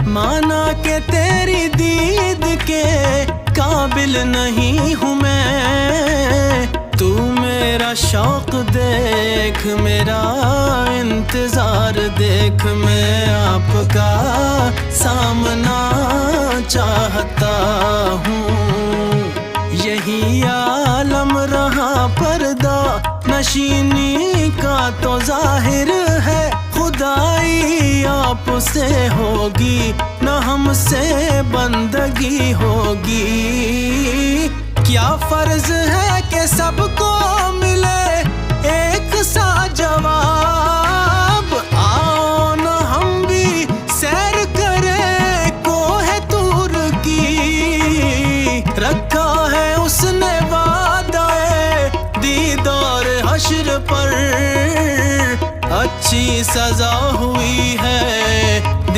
مانا کہ تیری دید کے قابل نہیں ہوں میں. تو میرا شوق دیکھ، میرا انتظار دیکھ، میں آپ کا سامنا چاہتا ہوں. یہی عالم رہا پردہ نشینی کا تو ظاہر ہے، خدائی آپ سے ہوگی نہ ہم سے بندگی ہوگی. کیا فرض ہے کہ سب کو ملے ایک سا جواب، آؤ نہ ہم بھی سیر کریں کوہ طور کی. رکھا ہے اس نے وعدہ دیدار حشر پر، اچھی سزا ہوئی ہے